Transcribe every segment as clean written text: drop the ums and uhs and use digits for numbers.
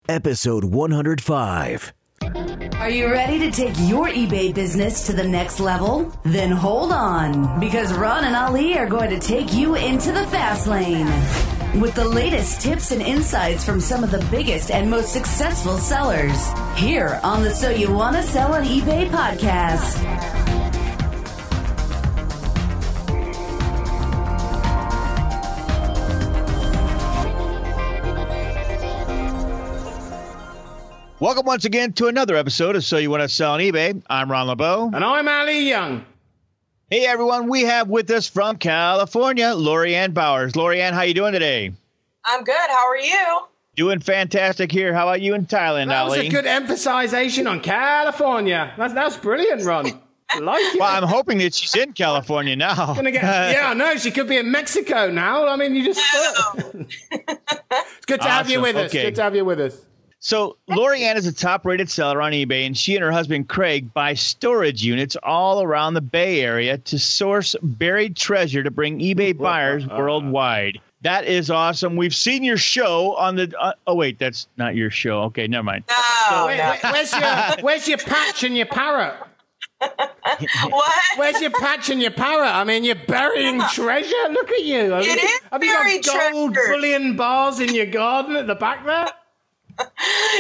episode 105. Are you ready to take your eBay business to the next level? Then hold on, because Ron and Ali are going to take you into the fast lane with the latest tips and insights from some of the biggest and most successful sellers here on the So You Wanna Sell on eBay podcast. Welcome once again to another episode of So You Want to Sell on eBay. I'm Ron LeBeau. And I'm Ali Young. Hey, everyone. We have with us from California, Lorianne Bowers. Lorianne, how you doing today? I'm good. How are you? Doing fantastic here. How about you in Thailand, That was Ali? a good emphasization on California. That's brilliant, Ron. I like it. Well, I'm hoping that she's in California now. Yeah, I know. She could be in Mexico now. I mean, you just... It's good to have you with us. Okay. Good to have you with us. So Lorianne is a top-rated seller on eBay, and she and her husband, Craig, buy storage units all around the Bay Area to source buried treasure to bring eBay buyers worldwide. That is awesome. We've seen your show on the oh, wait, that's not your show. Okay, never mind. Where's your patch and your parrot? What? Where's your patch and your parrot? I mean, you're burying treasure. Look at you. It is Have you buried got gold treasure. bullion bars in your garden at the back there?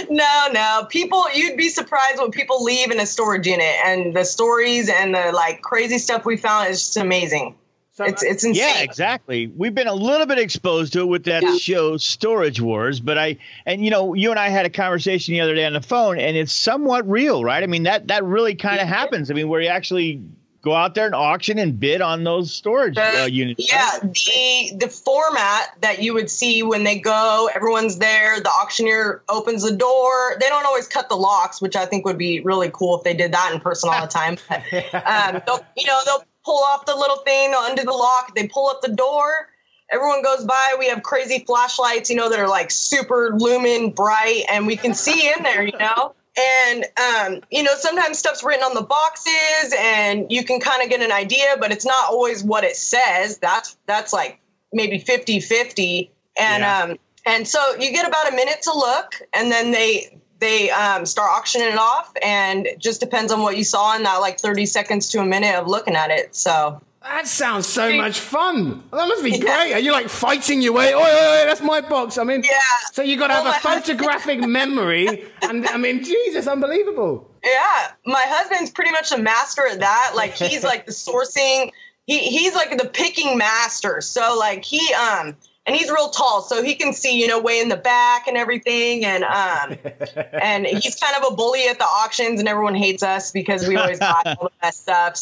No. People, you'd be surprised what people leave in a storage unit, and the stories and the like crazy stuff we found is just amazing. It's insane. Yeah, exactly. We've been a little bit exposed to it with that show, Storage Wars. But you and I had a conversation the other day on the phone, and it's somewhat real, right? I mean, that really kind of happens. I mean, where you actually go out there and auction and bid on those storage units. Yeah, the format that you would see when they go, everyone's there, the auctioneer opens the door. They don't always cut the locks, which I think would be really cool if they did that in person all the time. They'll pull off the little thing, they'll undo the lock, they pull up the door. Everyone goes by. We have crazy flashlights, that are like super lumen bright, and we can see in there, And, sometimes stuff's written on the boxes and you can kind of get an idea, but it's not always what it says. That's like maybe 50-50. And so you get about a minute to look, and then they start auctioning it off, and it just depends on what you saw in that like 30 seconds to a minute of looking at it. So that sounds so much fun. That must be great. Are you like fighting your way? Oh, that's my box. I mean, so you got to have a photographic memory. And I mean, Jesus, unbelievable. Yeah. My husband's pretty much a master at that. Like he's like the sourcing. He's like the picking master. So like and he's real tall, so he can see, way in the back and everything. And and he's kind of a bully at the auctions, and everyone hates us because we always buy all the best stuff.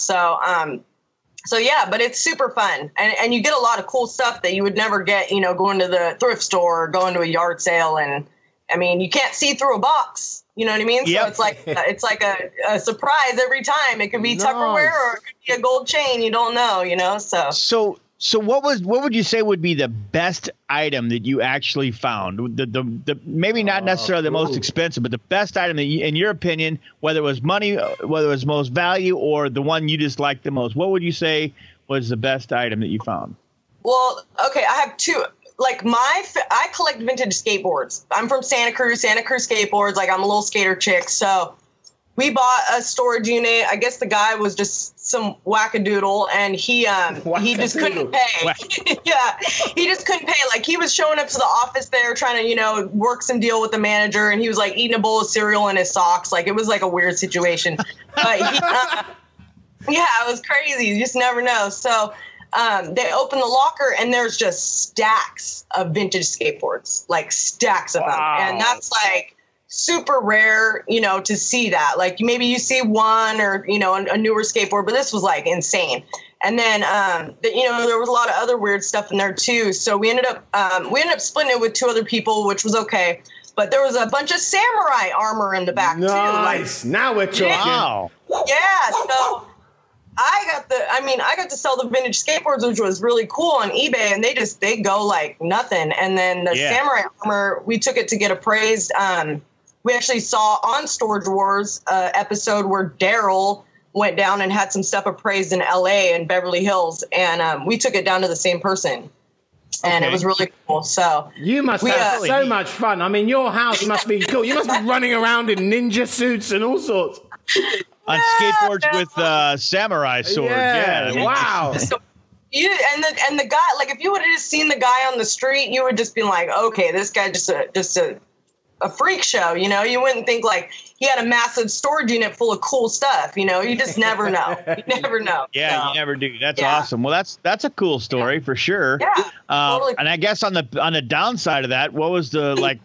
So yeah, but it's super fun. And you get a lot of cool stuff that you would never get, going to the thrift store or going to a yard sale. And I mean, you can't see through a box. You know what I mean? Yep. So it's like a surprise every time. It could be Tupperware or it could be a gold chain. You don't know, So what would you say would be the best item that you actually found? The maybe not necessarily the most expensive, but the best item that in your opinion, whether it was money, whether it was most value, or the one you just liked the most, what would you say was the best item that you found? Well, okay, I have two. Like I collect vintage skateboards. I'm from Santa Cruz Skateboards. Like I'm a little skater chick, so. We bought a storage unit. I guess the guy was just some wackadoodle, and he just couldn't pay. Yeah, he just couldn't pay. Like he was showing up to the office there trying to, work some deal with the manager, and he was like eating a bowl of cereal in his socks. Like it was like a weird situation. But it was crazy. You just never know. So they opened the locker, and there's just stacks of vintage skateboards, like stacks of them, and that's like super rare, to see that. Like maybe you see one or, a newer skateboard, but this was like insane. And then, there was a lot of other weird stuff in there too. So we ended up splitting it with two other people, which was okay. But there was a bunch of samurai armor in the back too. Nice. Now we're talking. Wow. Yeah. So I got to sell the vintage skateboards, which was really cool on eBay, and they go like nothing. And then the samurai armor, we took it to get appraised. We actually saw on Storage Wars episode where Daryl went down and had some stuff appraised in LA and Beverly Hills, and we took it down to the same person. and it was really cool. So you must have so much fun. I mean, your house must be cool. You must be running around in ninja suits and all sorts. On skateboards with samurai swords. Yeah. Wow. So, and the guy, like, if you would have just seen the guy on the street, you would just be like, okay, this guy just a freak show, you know? You wouldn't think like he had a massive storage unit full of cool stuff, you know? You just never know. You never know. Yeah, so, you never do. That's awesome. Well, that's a cool story for sure. Yeah. Totally. And I guess on the downside of that, what was the like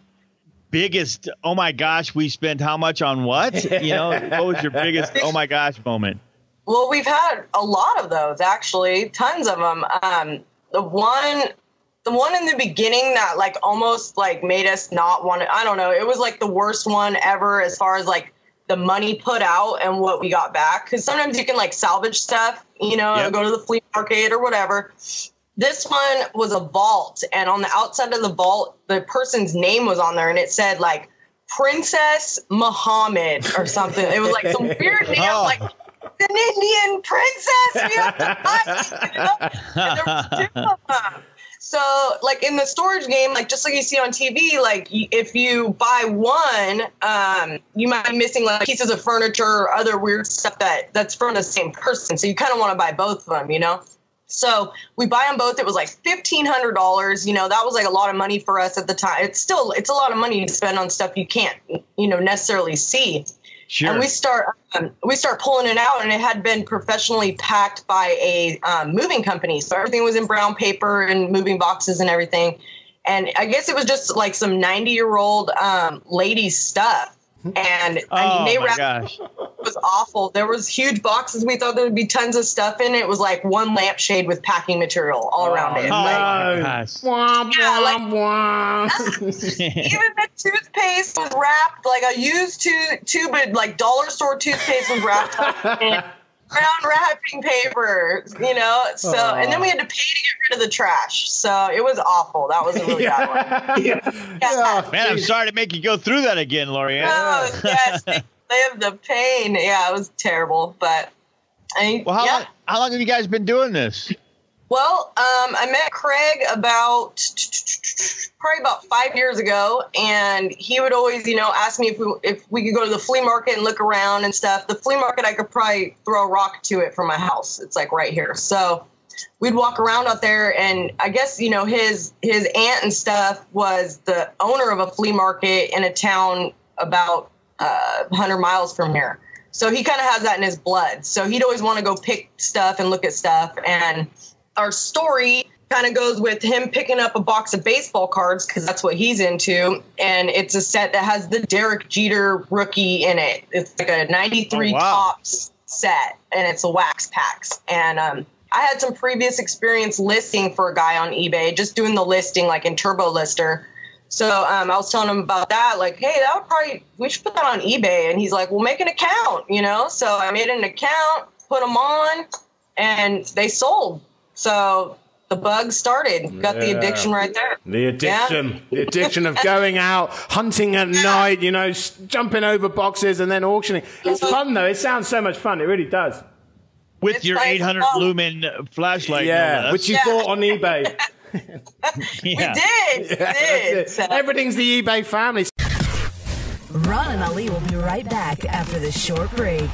biggest, oh my gosh, we spent how much on what? You know, what was your biggest oh my gosh moment? Well, we've had a lot of those, actually, tons of them. The one in the beginning that like almost like made us not want to, I don't know. It was like the worst one ever as far as like the money put out and what we got back. Cause sometimes you can like salvage stuff, you know, go to the flea market or whatever. This one was a vault, and on the outside of the vault, the person's name was on there, and it said like Princess Mohammed or something. It was like some weird name, like an Indian princess. We have to fight, you know? And there was 2 of them. So, like in the storage game, like just like you see on TV, like if you buy one, you might be missing like pieces of furniture or other weird stuff that's from the same person. So you kind of want to buy both of them, you know? So we buy them both. It was like $1,500. You know, that was like a lot of money for us at the time. It's a lot of money to spend on stuff you can't, you know, necessarily see. Sure. And we start pulling it out, and it had been professionally packed by a moving company. So everything was in brown paper and moving boxes and everything. And I guess it was just like some 90-year-old lady's stuff. And I mean, they wrapped it. It was awful. There was huge boxes. We thought there would be tons of stuff in it. It was like one lampshade with packing material all around it. Even the toothpaste was wrapped, like a used tube of like dollar store toothpaste was wrapped up in brown wrapping paper, you know. So and then we had to pay to get rid of the trash. So it was awful. That was a really bad one. Man, I'm sorry to make you go through that again, Lorianne. Oh, yes. Live the pain. Yeah, it was terrible. But how long have you guys been doing this? Well, I met Craig probably about 5 years ago, and he would always, you know, ask me if we could go to the flea market and look around and stuff. The flea market, I could probably throw a rock to it from my house. It's like right here. So we'd walk around out there, and I guess, you know, his aunt and stuff was the owner of a flea market in a town about 100 miles from here. So he kind of has that in his blood. So he'd always want to go pick stuff and look at stuff. And our story kind of goes with him picking up a box of baseball cards because that's what he's into. And it's a set that has the Derek Jeter rookie in it. It's like a 93 Topps set, and it's a wax packs. And I had some previous experience listing for a guy on eBay, just doing the listing like in Turbo Lister. So I was telling him about that, like, hey, we should put that on eBay. And he's like, well, make an account, you know? So I made an account, put them on, and they sold. So the bug started. Got the addiction right there. The addiction. The addiction of going out, hunting at night, you know, jumping over boxes and then auctioning. It's fun, though. It sounds so much fun. It really does. With your 800 lumen flashlight. Yeah, which you bought on eBay. We did. So. Everything's the eBay family. Ron and Ali will be right back after this short break.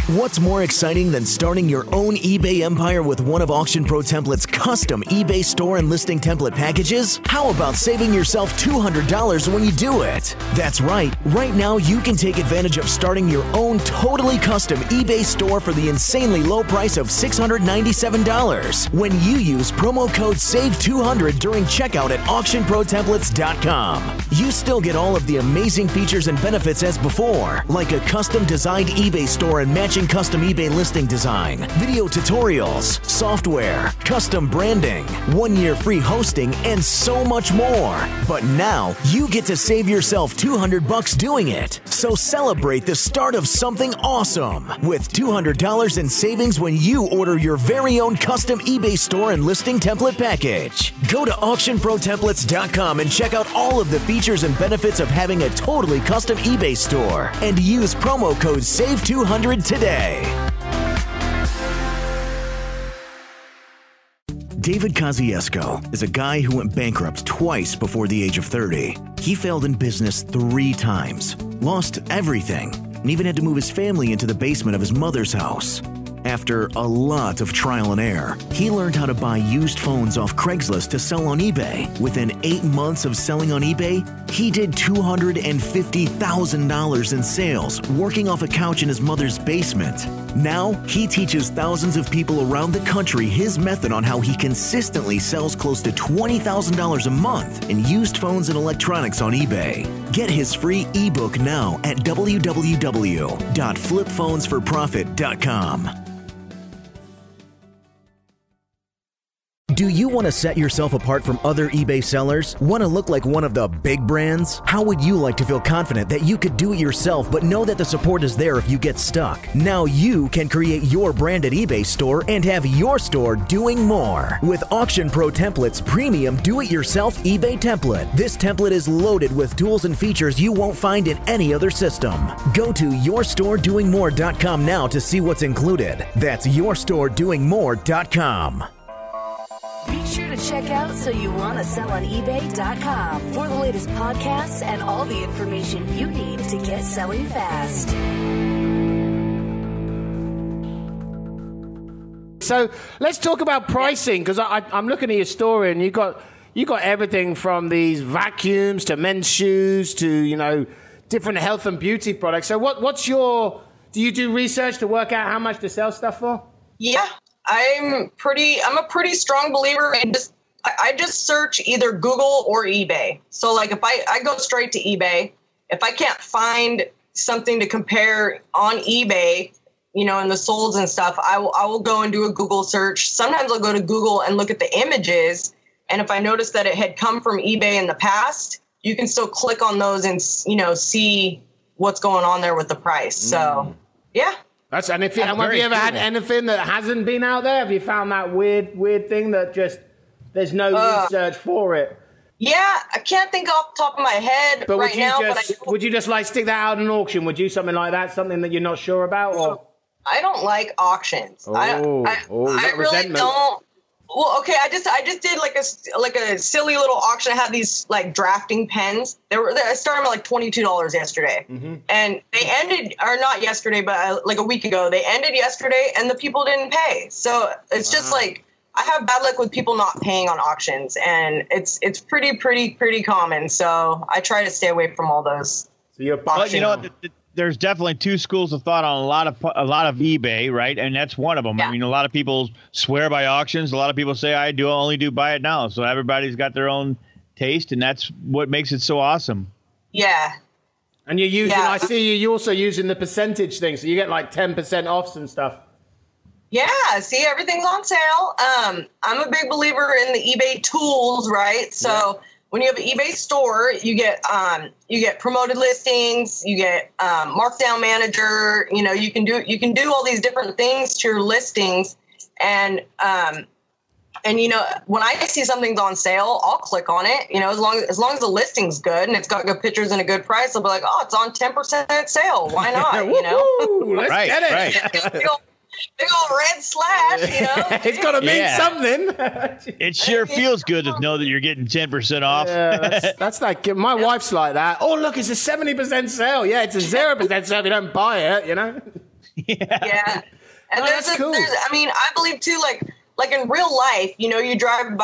What's more exciting than starting your own eBay empire with one of Auction Pro Template's custom eBay store and listing template packages? How about saving yourself $200 when you do it? That's right. Right now, you can take advantage of starting your own totally custom eBay store for the insanely low price of $697 when you use promo code SAVE200 during checkout at AuctionProTemplates.com. You still get all of the amazing features and benefits as before, like a custom designed eBay store and matching custom eBay listing design, video tutorials, software, custom branding, 1 year free hosting, and so much more. But now you get to save yourself $200 doing it. So celebrate the start of something awesome with $200 in savings when you order your very own custom eBay store and listing template package. Go to AuctionProTemplates.com and check out all of the features and benefits of having a totally custom eBay store and use promo code SAVE200 today. David Kosciusko is a guy who went bankrupt twice before the age of 30. He failed in business 3 times, lost everything, and even had to move his family into the basement of his mother's house. After a lot of trial and error, he learned how to buy used phones off Craigslist to sell on eBay. Within 8 months of selling on eBay, he did $250,000 in sales, working off a couch in his mother's basement. Now, he teaches thousands of people around the country his method on how he consistently sells close to $20,000 a month in used phones and electronics on eBay. Get his free ebook now at www.flipphonesforprofit.com. Do you want to set yourself apart from other eBay sellers? Want to look like one of the big brands? How would you like to feel confident that you could do it yourself but know that the support is there if you get stuck? Now you can create your branded eBay store and have your store doing more. With Auction Pro Template's premium do-it-yourself eBay template. This template is loaded with tools and features you won't find in any other system. Go to yourstoredoingmore.com now to see what's included. That's yourstoredoingmore.com. Be sure to check out SoYouWannaSellOnEBay.com for the latest podcasts and all the information you need to get selling fast. So let's talk about pricing, because I'm looking at your store and you got everything from these vacuums to men's shoes to different health and beauty products. So do you do research to work out how much to sell stuff for? Yeah. I'm a pretty strong believer in I just search either Google or eBay. So like if I go straight to eBay, if I can't find something to compare on eBay, in the solds and stuff, I will go and do a Google search. Sometimes I'll go to Google and look at the images. And if I notice that it had come from eBay in the past, you can still click on those and, see what's going on there with the price. So, yeah. Have you ever had anything that hasn't been out there? Have you found that weird thing that just there's no research for it? Yeah, I can't think off the top of my head right now. Would you just like stick that out in an auction? Would you something like that? Something that you're not sure about? Or I don't like auctions. I really don't. Well, okay, I just did like a silly little auction. I had these like drafting pens. I started them at like $22 yesterday, and they ended, or not yesterday, but like a week ago. They ended yesterday, and the people didn't pay. So it's just like I have bad luck with people not paying on auctions, and it's pretty common. So I try to stay away from all those. So you're there's definitely 2 schools of thought on a lot of eBay, right? And that's one of them. Yeah. I mean, a lot of people swear by auctions. A lot of people say I only do buy it now. So everybody's got their own taste, and that's what makes it so awesome. Yeah. And you're using, I see you're also using the percentage thing, so you get like 10% offs and stuff. Yeah, see, everything's on sale. I'm a big believer in the eBay tools, right? So when you have an eBay store, you get promoted listings, you get Markdown Manager. You can do all these different things to your listings, and when I see something's on sale, I'll click on it. As long as the listing's good and it's got good pictures and a good price, I'll be like, oh, it's on 10% sale. Why not? Let's get it. Right. Big old red slash, It's got to mean something. It sure feels good to know that you're getting 10% off. Yeah, that's like, my wife's like that. Oh, look, it's a 70% sale. Yeah, it's a 0% sale if you don't buy it, Yeah. And that's cool. I believe too, like in real life, you drive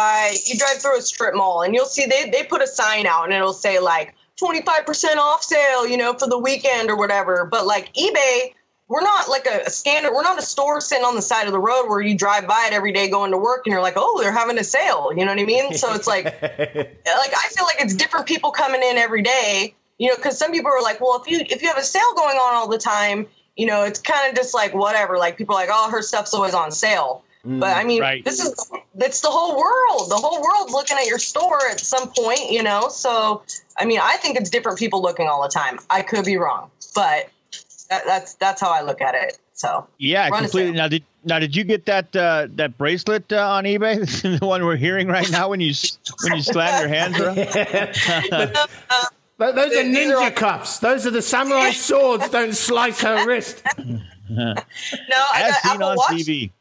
through a strip mall and you'll see they put a sign out and it'll say like 25% off sale, for the weekend or whatever. But like eBay, we're not like a standard. We're not a store sitting on the side of the road where you drive by it every day going to work and you're like, oh, they're having a sale. You know what I mean? So it's like I feel like it's different people coming in every day, because some people are like, well, if you have a sale going on all the time, it's kind of just like whatever. Like people are like, oh, her stuff's always on sale. But I mean, that's the whole world. The whole world's looking at your store at some point, So I mean, I think it's different people looking all the time. I could be wrong, but that's how I look at it. So yeah, completely. Now, did you get that bracelet on eBay? The one we're hearing right now when you slam your hands around. Those are ninja cuffs. Those are the samurai swords. Don't slice her wrist. No, I got seen Apple on Watch. TV.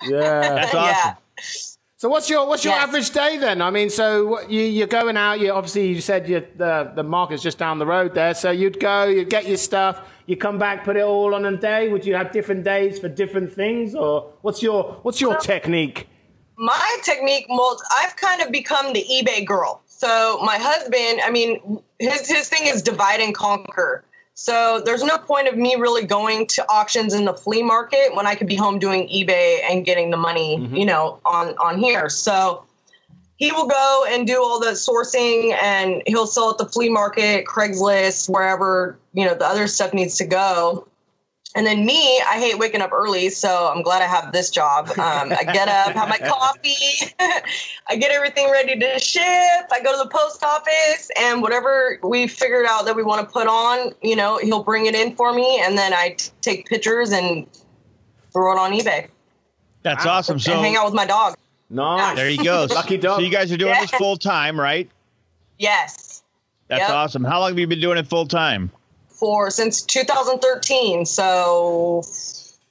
Yeah, that's awesome. So what's your average day then? I mean, so you're going out. You said the market's just down the road there. So you'd go, you'd get your stuff, you come back, put it all on a day. Would you have different days for different things, or what's your technique? My technique, well, I've kind of become the eBay girl. So my husband, I mean, his thing is divide and conquer. So there's no point of me really going to auctions in the flea market when I could be home doing eBay and getting the money, on here. So he will go and do all the sourcing, and he'll sell at the flea market, Craigslist, wherever, the other stuff needs to go. And then me, I hate waking up early, so I'm glad I have this job. I get up, have my coffee, I get everything ready to ship, I go to the post office, and whatever we figured out that we want to put on, he'll bring it in for me, and then I take pictures and throw it on eBay. That's awesome. So and hang out with my dog. Nice. There you go. Lucky dog. So you guys are doing this full time, right? Yes. That's awesome. How long have you been doing it full time? Since 2013. So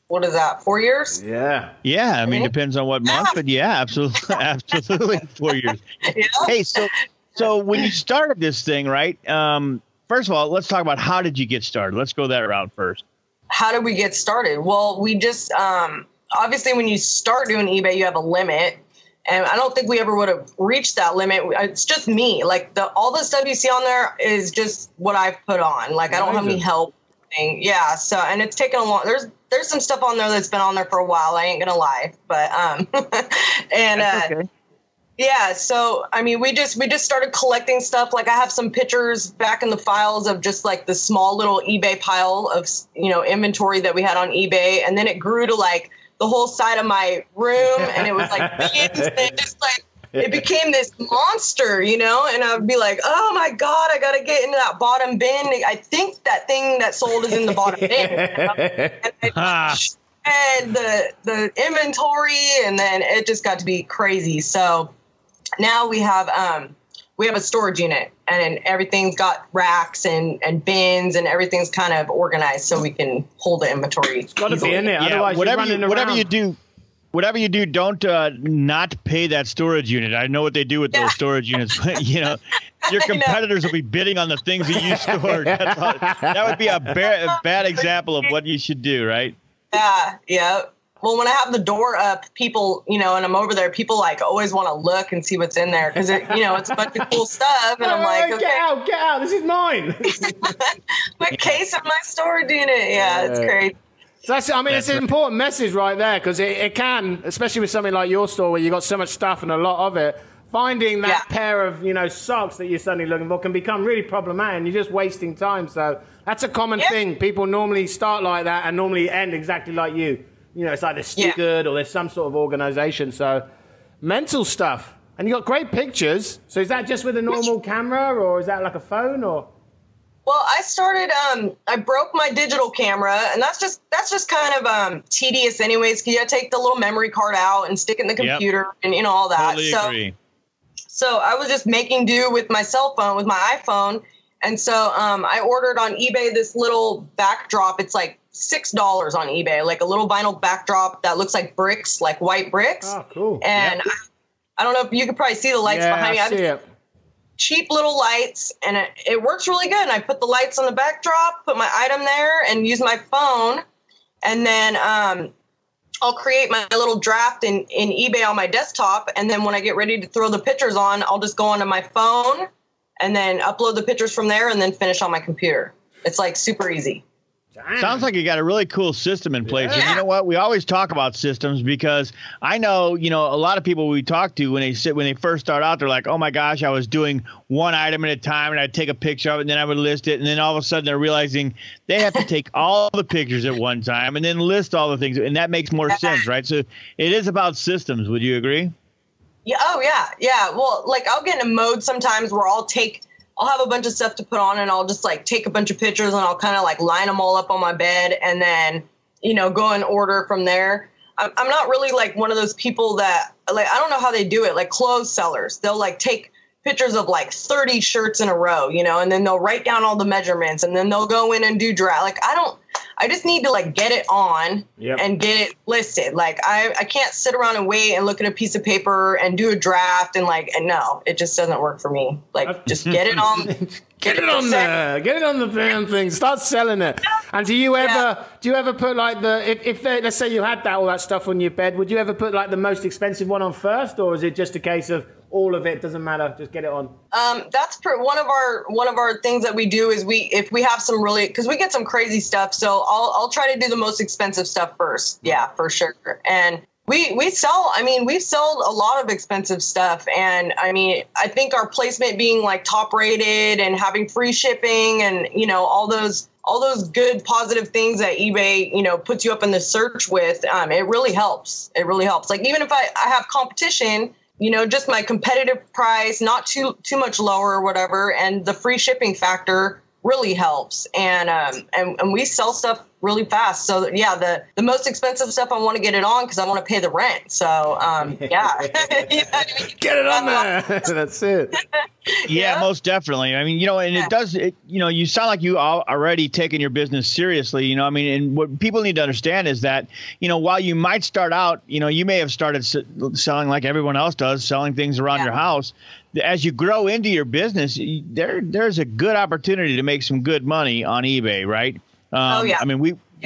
what is that? 4 years? Yeah. Yeah. I mean, depends on what month, but yeah, absolutely. Absolutely. 4 years. Yeah. Hey, so when you started this thing, right? First of all, let's talk about how did you get started? Let's go that route first. How did we get started? Well, we just, obviously when you start doing eBay, you have a limit. And I don't think we ever would have reached that limit. It's just me. Like all the stuff you see on there is just what I've put on. Like I don't have any help. Yeah. So, and it's taken a long, there's some stuff on there that's been on there for a while. I ain't going to lie, but, and, okay. Yeah. So, I mean, we just started collecting stuff. Like I have some pictures back in the files of just like the small little eBay pile of, inventory that we had on eBay. And then it grew to like the whole side of my room, and it was like bins, and just like it became this monster, and I would be like, oh my God, I gotta get into that bottom bin. I think that thing that sold is in the bottom bin. And the inventory, and then it just got to be crazy. So now we have a storage unit, and everything's got racks and bins, and everything's kind of organized so we can hold the inventory. It's got to be in there. Yeah, otherwise whatever you do, don't not pay that storage unit. I know what they do with those storage units, but your competitors will be bidding on the things that you stored. That would be a bad example of what you should do, right? Yeah. Well, when I have the door up, people, and I'm over there, people like always want to look and see what's in there because it's a bunch of cool stuff, and I'm like, okay, get out, this is mine. My case of my storage unit, it's crazy. So it's an important message right there, because it can, especially with something like your store where you got so much stuff and a lot of it, finding that pair of socks that you're suddenly looking for can become really problematic, and you're just wasting time. So that's a common thing. People normally start like that and normally end exactly like you. It's like they're stupid or there's some sort of organization. So mental stuff. And you got great pictures. So is that just with a normal camera, or is that like a phone, or? Well, I started, I broke my digital camera, and that's just kind of tedious anyways, because you got to take the little memory card out and stick it in the computer and, all that. Totally agree. So I was just making do with my cell phone, with my iPhone. And so I ordered on eBay this little backdrop. It's like $6 on eBay, like a little vinyl backdrop that looks like bricks, like white bricks. Oh, cool. And I don't know if you could probably see the lights behind me. I see it. Cheap little lights, and it works really good. And I put the lights on the backdrop, put my item there, and use my phone. And then I'll create my little draft in eBay on my desktop. And then when I get ready to throw the pictures on, I'll just go onto my phone and then upload the pictures from there and then finish on my computer. It's like super easy. Sounds like you got a really cool system in place. Yeah. And you know what? We always talk about systems because I know, a lot of people we talk to when they first start out, they're like, oh my gosh, I was doing one item at a time and I'd take a picture of it and then I would list it. And then all of a sudden they're realizing they have to take all the pictures at one time and then list all the things. And that makes more sense, right? So it is about systems. Would you agree? Yeah. Oh, yeah. Yeah. Well, like I'll get in a mode sometimes where I'll have a bunch of stuff to put on, and I'll just like take a bunch of pictures and I'll kind of like line them all up on my bed and then, go in order from there. I'm not really like one of those people that like, I don't know how they do it. Like clothes sellers, they'll like take pictures of like 30 shirts in a row, and then they'll write down all the measurements and then they'll go in and do draft. Like, I I just need to like get it on and get it listed. Like I can't sit around and wait and look at a piece of paper and do a draft and no, it just doesn't work for me. Like just get it on. Get it on there. Get it on the damn thing. Start selling it. And do you ever put like if let's say you had all that stuff on your bed, would you ever put like the most expensive one on first, or is it just a case of all of it doesn't matter, just get it on? That's one of our things that we do is if we have some because we get some crazy stuff, so I'll try to do the most expensive stuff first. Yeah, for sure. And we sell, we've sold a lot of expensive stuff. And I think our placement being like top rated and having free shipping and, all those good positive things that eBay, puts you up in the search with, it really helps. It really helps. Like even if I have competition, just my competitive price, not too much lower or whatever. And the free shipping factor really helps. And we sell stuff really fast. So yeah, the most expensive stuff, I want to get it on because I want to pay the rent. So yeah. Get it on there. That's it. Yeah, most definitely. And it does, you sound like you are already taking your business seriously, and what people need to understand is that, while you might start out, you may have started selling like everyone else does, selling things around your house. As you grow into your business, there's a good opportunity to make some good money on eBay, right?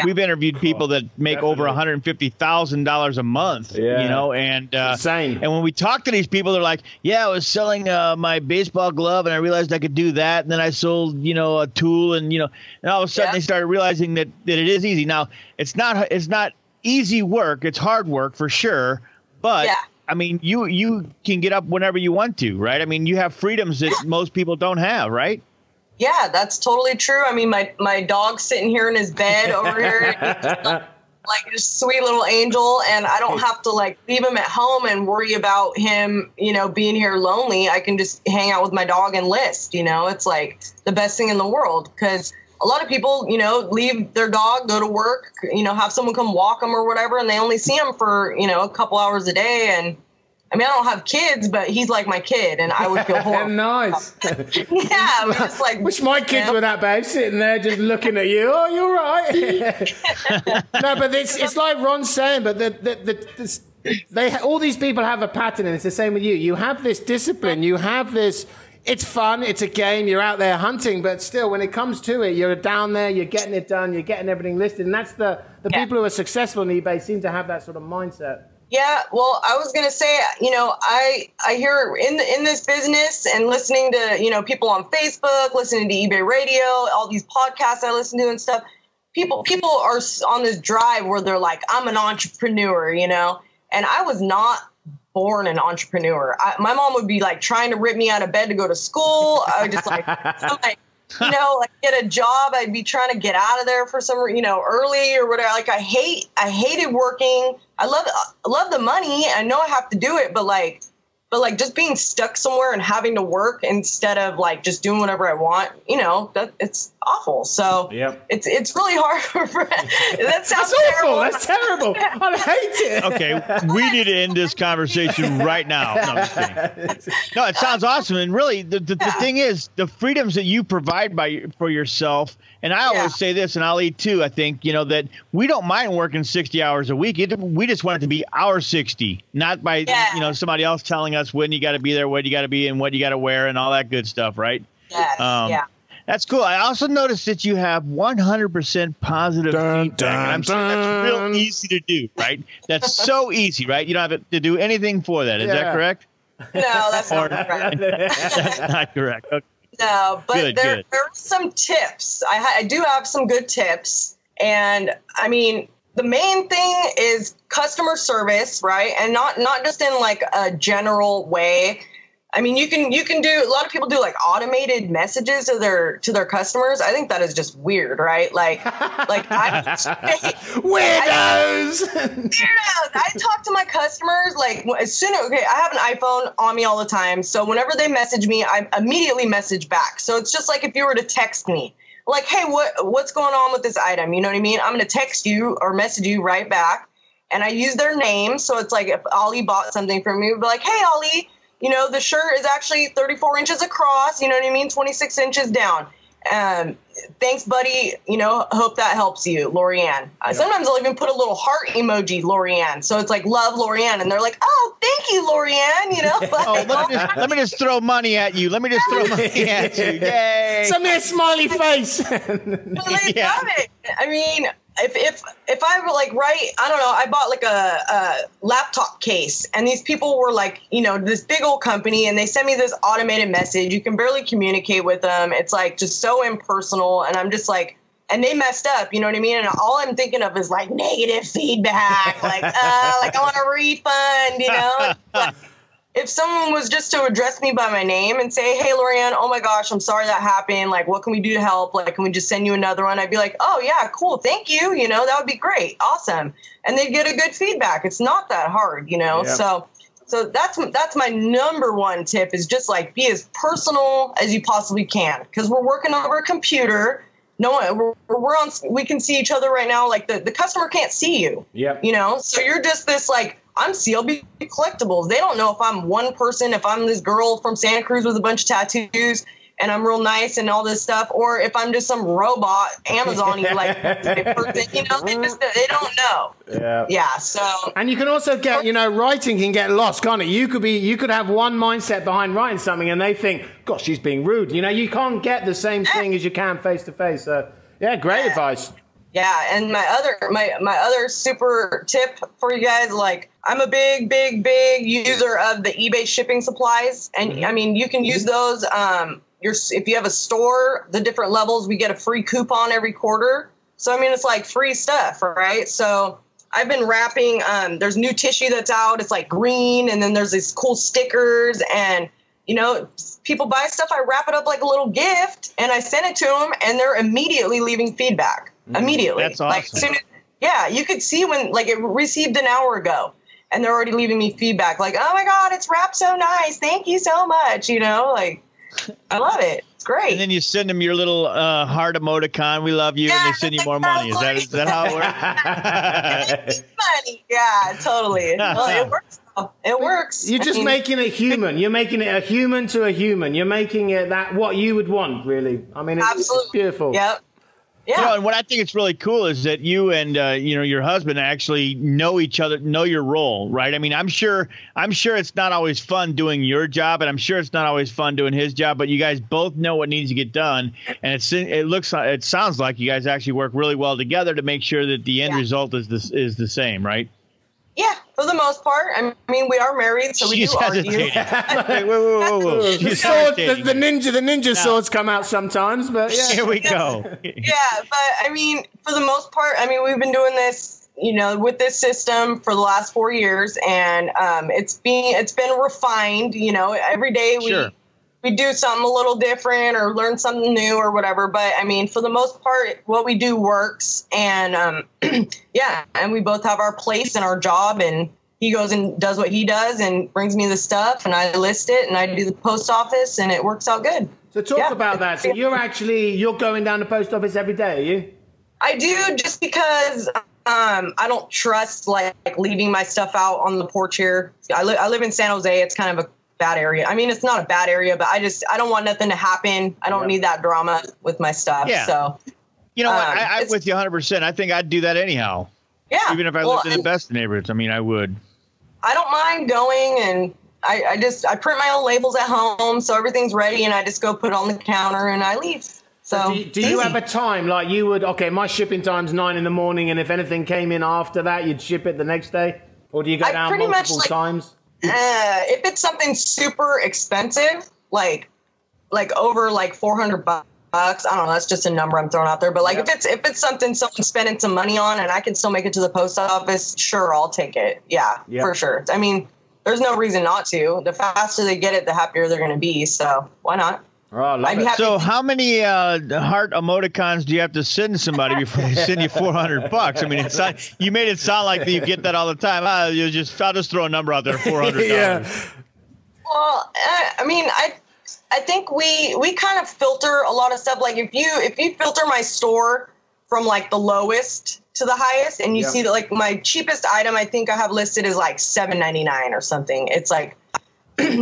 We've interviewed people that make over $150,000 a month, and insane. And when we talk to these people, they're like, "Yeah, I was selling my baseball glove, and I realized I could do that, and then I sold, a tool, and all of a sudden they started realizing that it is easy. Now, it's not easy work; it's hard work for sure, but." You can get up whenever you want to, right? You have freedoms that most people don't have, right? Yeah, that's totally true. My dog's sitting here in his bed over here, like a sweet little angel, and I don't have to like leave him at home and worry about him, being here lonely. I can just hang out with my dog and list. It's like the best thing in the world because a lot of people, leave their dog, go to work, have someone come walk them or whatever, and they only see him for, a couple hours a day. And I don't have kids, but he's like my kid, and I would feel horrible. Nice. Yeah, we just like. Wish my kids were that bad, sitting there just looking at you. Oh, you're right. No, but it's like Ron's saying, but all these people have a pattern, and it's the same with you. You have this discipline. You have this. It's fun. It's a game. You're out there hunting, but still, when it comes to it, you're down there. You're getting it done. You're getting everything listed, and that's the people who are successful on eBay seem to have that sort of mindset. Yeah, well, I was gonna say, I hear in this business and listening to people on Facebook, listening to eBay Radio, all these podcasts I listen to and stuff. People are on this drive where they're like, I'm an entrepreneur, and I was not born an entrepreneur. My mom would be like trying to rip me out of bed to go to school. I would just like get a job. I'd be trying to get out of there for some, early or whatever. Like I hated working. I love the money. I know I have to do it, but just being stuck somewhere and having to work instead of like just doing whatever I want, that it's awful. So it's really hard that sounds awful. That's terrible. I hate it. Okay, we need to end this conversation right now. No, I'm just kidding. No, it sounds awesome. And really, the thing is, the freedoms that you provide for yourself. And I always say this, and I'll eat too, I think, that we don't mind working 60 hours a week. We just want it to be our 60, not by, somebody else telling us when you got to be there, what you got to be, and what you got to wear, and all that good stuff, right? Yes, That's cool. I also noticed that you have 100% positive feedback. And I'm sure that's real easy to do, right? That's so easy, right? You don't have to do anything for that. Is that correct? No, that's not correct. That's not correct. Okay. No, but there are some tips. I do have some good tips. And the main thing is customer service, right? And not just in like a general way. You can do, a lot of people do like automated messages to their customers. I think that is just weird, right? Like weirdos. I talk to my customers like I have an iPhone on me all the time. So whenever they message me, I immediately message back. So it's just like if you were to text me like, hey, what's going on with this item? You know what I mean? I'm going to text you or message you right back. And I use their name. So it's like if Ollie bought something from me, we'd be like, hey, Ollie, the shirt is actually 34 inches across, 26 inches down. Thanks, buddy. Hope that helps you, Lorianne. Sometimes I'll even put a little heart emoji, Lorianne. So it's like, love, Lorianne. And they're like, oh, thank you, Lorianne. Let me just throw money at you. Let me just throw money at you. Yay. Send me a smiley face. Well, they love it. I mean, if I were like, I don't know, I bought like a laptop case, and these people were like, this big old company, and they sent me this automated message. You can barely communicate with them. It's like just so impersonal. And I'm just like, and they messed up, you know what I mean? And all I'm thinking of is like negative feedback, like I want a refund, Like, if someone was just to address me by my name and say, hey, Lorianne, oh my gosh, I'm sorry that happened. Like, what can we do to help? Like, can we just send you another one? I'd be like, oh, yeah, cool. Thank you. That would be great. Awesome. And they'd get a good feedback. It's not that hard, Yeah. So that's my number one tip is just like be as personal as you possibly can, because we're working over a computer. No, we can see each other right now. Like the customer can't see you. Yeah. So you're just this like, I'm CLB Collectibles. They don't know if I'm one person, if I'm this girl from Santa Cruz with a bunch of tattoos and I'm real nice and all this stuff, or if I'm just some robot Amazon-y like person. They don't know. Yeah. So. And you can also get, writing can get lost, can't it? You could have one mindset behind writing something, and they think, gosh, she's being rude. You can't get the same thing as you can face to face. So, yeah, great advice. Yeah, and my other super tip for you guys, like I'm a big user of the eBay shipping supplies, and I mean you can use those. If you have a store, the different levels, we get a free coupon every quarter. So I mean it's like free stuff, right? So I've been wrapping. There's new tissue that's out. It's like green, and then there's these cool stickers, and people buy stuff. I wrap it up like a little gift, and I send it to them, and they're immediately leaving feedback. Immediately. That's awesome. You could see when like it received an hour ago and they're already leaving me feedback like, oh my God, it's wrapped so nice. Thank you so much. Like I love it. It's great. And then you send them your little heart emoticon. We love you. And they send you more money. Is that how it works? Money. Yeah, totally. Well, it works. It works. You're just making it human. You're making it a human to a human. You're making it what you would want, really. I mean, it's beautiful. Yep. Yeah. And what I think is really cool is that you and your husband actually know each other, know your role, right? I mean, I'm sure it's not always fun doing your job, and I'm sure it's not always fun doing his job. But you guys both know what needs to get done, and it sounds like you guys actually work really well together to make sure that the end result is the same, right? Yeah, for the most part. I mean, we are married, so we do argue. Wait, whoa. The ninja swords come out sometimes, but yeah. Here we go. Yeah, but I mean, for the most part, I mean, we've been doing this, with this system for the last 4 years, and it's been refined. Every day we do something a little different or learn something new or whatever. But I mean, for the most part, what we do works. And and we both have our place and our job, and he goes and does what he does and brings me the stuff, and I list it and I do the post office, and it works out good. So talk about that. So you're going down the post office every day, are you? I do, just because I don't trust like leaving my stuff out on the porch here. I live in San Jose. It's kind of a bad area. I mean, it's not a bad area, but I don't want nothing to happen. I don't need that drama with my stuff. Yeah. So, I'm with you 100%. I think I'd do that anyhow. Yeah. Even if I lived in the best neighborhoods. I mean, I would. I don't mind going, and I print my own labels at home, so everything's ready, and I just go put it on the counter and I leave. So do you have a time like you would? Okay, my shipping time's 9 in the morning, and if anything came in after that, you'd ship it the next day, or do you go down multiple times? If it's something super expensive, like over like $400, I don't know, that's just a number I'm throwing out there. But like if it's something someone's spending some money on and I can still make it to the post office, sure, I'll take it. Yeah, for sure. I mean, there's no reason not to. The faster they get it, the happier they're going to be. So why not? Oh, so how many heart emoticons do you have to send somebody before they send you $400? I mean, you made it sound like you get that all the time. I'll just throw a number out there, $400. Yeah. Well, I mean, I think we kind of filter a lot of stuff. Like if you filter my store from like the lowest to the highest, and you see that like my cheapest item I think I have listed is like $7.99 or something. It's like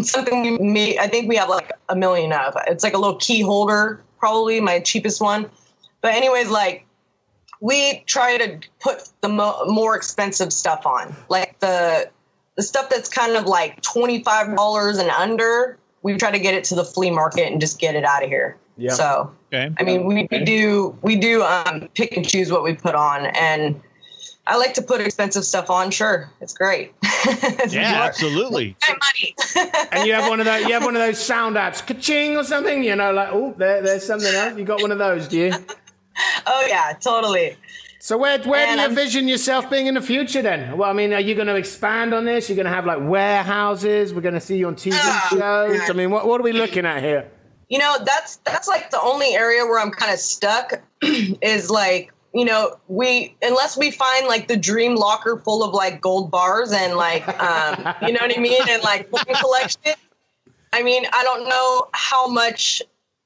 something I think we have like a million of. It's like a little key holder probably my cheapest one. But anyways, like, we try to put the more expensive stuff on, like the stuff that's kind of like $25 and under. We try to get it to the flea market and just get it out of here. Yeah. So, okay. I mean, we do pick and choose what we put on, and I like to put expensive stuff on. Sure, it's great. Yeah, absolutely. Money. And you have one of those. You have one of those sound apps, ka-ching or something. You know, like, oh, there's something else. You got one of those, do you? Oh yeah, totally. So where do you envision yourself being in the future then? Well, I mean, are you going to expand on this? You're going to have like warehouses. We're going to see you on TV shows. I mean, what are we looking at here? You know, that's like the only area where I'm kind of stuck is like, you know, unless we find like the dream locker full of like gold bars and like, you know what I mean? And like collection. I mean, I don't know how much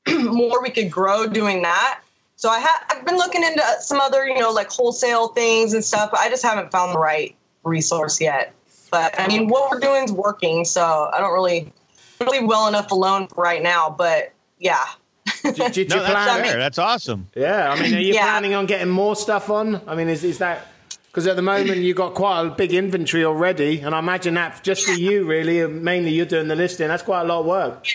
more we could grow doing that. So I've been looking into some other, you know, like wholesale things and stuff. But I just haven't found the right resource yet. But I mean, what we're doing is working. So I don't really well enough alone right now. But yeah. That's awesome. Yeah. I mean, are you planning on getting more stuff on? I mean, is that because at the moment you've got quite a big inventory already. And I imagine that just for you, really, mainly you're doing the listing. That's quite a lot of work.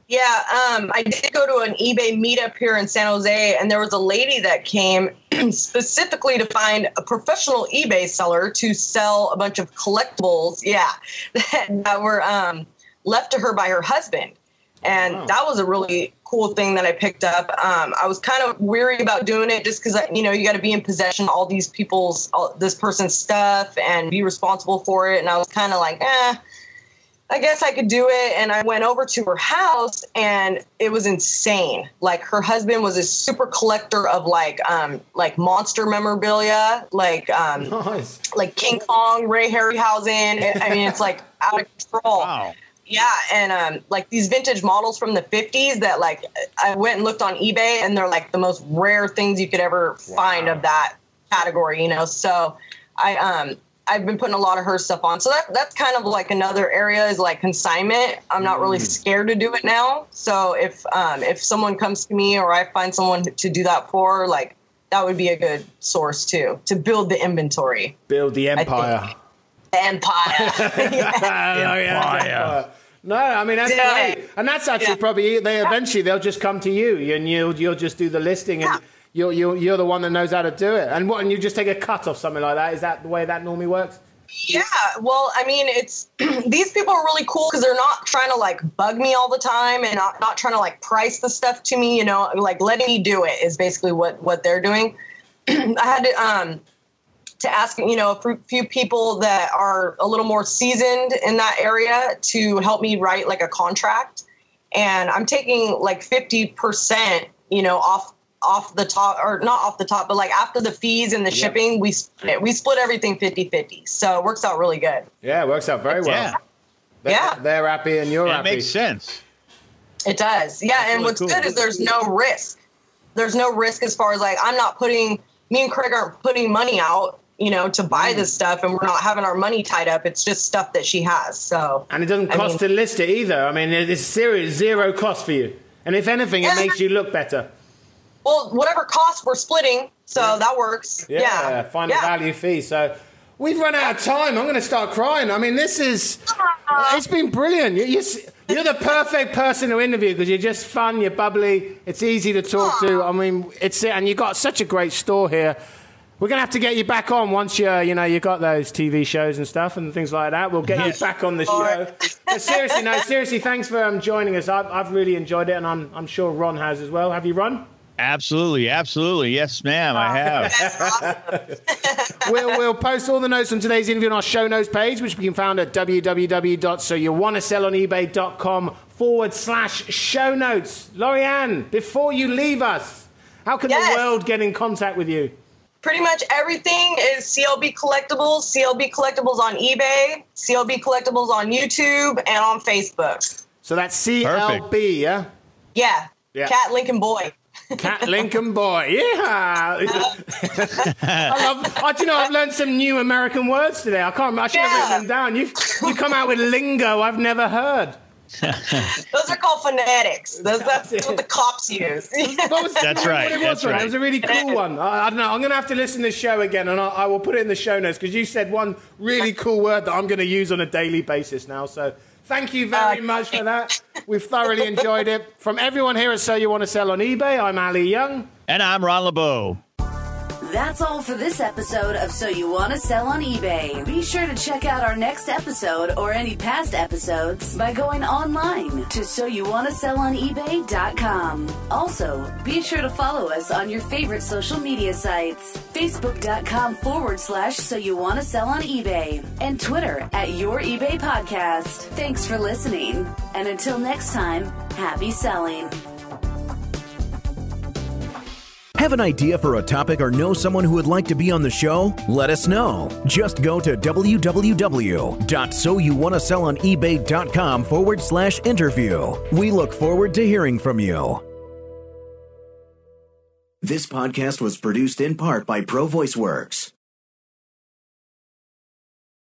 Yeah, I did go to an eBay meetup here in San Jose, and there was a lady that came specifically to find a professional eBay seller to sell a bunch of collectibles, that were left to her by her husband. And that was a really cool thing that I picked up. I was kind of weary about doing it just because, you know, you got to be in possession of all this person's stuff and be responsible for it. And I was kind of like, I guess I could do it. And I went over to her house and it was insane. Like her husband was a super collector of like Monster Memorabilia, like King Kong, Ray Harryhausen. I mean, it's like out of control. Wow. Yeah. And like these vintage models from the 50s that like I went and looked on eBay and they're like the most rare things you could ever find of that category, you know? So I've been putting a lot of her stuff on. So that's kind of like another area is like consignment. I'm not really scared to do it now. So if someone comes to me or I find someone to do that for, like that would be a good source too, to build the inventory. Build the empire. The empire. Empire. No, I mean, that's great. And that's actually probably, eventually they'll just come to you and you'll just do the listing and You're the one that knows how to do it. And you just take a cut off something like that? Is that the way that normally works? Yeah. Well, I mean, it's these people are really cool because they're not trying to like bug me all the time and not trying to like price the stuff to me, you know, like letting me do it is basically what they're doing. I had to ask, you know, a few people that are a little more seasoned in that area to help me write like a contract. And I'm taking like 50%, you know, off the top, or not off the top, but like after the fees and the shipping, we split everything 50-50. So it works out really good. Yeah, it works out very well. They're happy and you're happy. It makes sense. It does. Yeah. That's and really what's cool. Good is there's no risk. There's no risk as far as like, me and Craig aren't putting money out, you know, to buy this stuff, and we're not having our money tied up. It's just stuff that she has. So, and it doesn't cost to list it either. I mean, it's zero cost for you. And if anything, it makes you look better. Well, whatever cost we're splitting, so that works. Yeah, find a value fee. So we've run out of time. I'm going to start crying. I mean, it's been brilliant. You're the perfect person to interview because you're just fun, you're bubbly, it's easy to talk to. I mean, and you've got such a great store here. We're going to have to get you back on once you got those TV shows and stuff and things like that. We'll get you back on the show. But seriously, thanks for joining us. I've really enjoyed it, and I'm sure Ron has as well. Have you, Ron? Absolutely. Yes, ma'am, I have. We'll post all the notes from today's interview on our show notes page, which we can find at www.soyouwannasellonebay.com/show notes. Lorianne, before you leave us, how can the world get in contact with you? Pretty much everything is CLB Collectibles. CLB Collectibles on eBay, CLB Collectibles on YouTube, and on Facebook. So that's CLB, yeah? Yeah. Cat Lincoln Boy. Cat Lincoln Boy, yeah. I've learned some new American words today. I should have written them down. You come out with lingo I've never heard. Those are called phonetics. That's what the cops use. That's right. That was a really cool one. I don't know. I'm going to have to listen to the show again, and I will put it in the show notes because you said one really cool word that I'm going to use on a daily basis now. So thank you very much for that. We've thoroughly enjoyed it. From everyone here at So You Want to Sell on eBay, I'm Ali Young. And I'm Ron LeBeau. That's all for this episode of So You Want to Sell on eBay. Be sure to check out our next episode or any past episodes by going online to soyouwantasellonebay.com. Also, be sure to follow us on your favorite social media sites, facebook.com/So You Want to Sell on eBay, and Twitter @Your eBay Podcast. Thanks for listening. And until next time, happy selling. Have an idea for a topic or know someone who would like to be on the show? Let us know. Just go to www.soyouwantasellonebay.com/interview. We look forward to hearing from you. This podcast was produced in part by Pro Voice Works.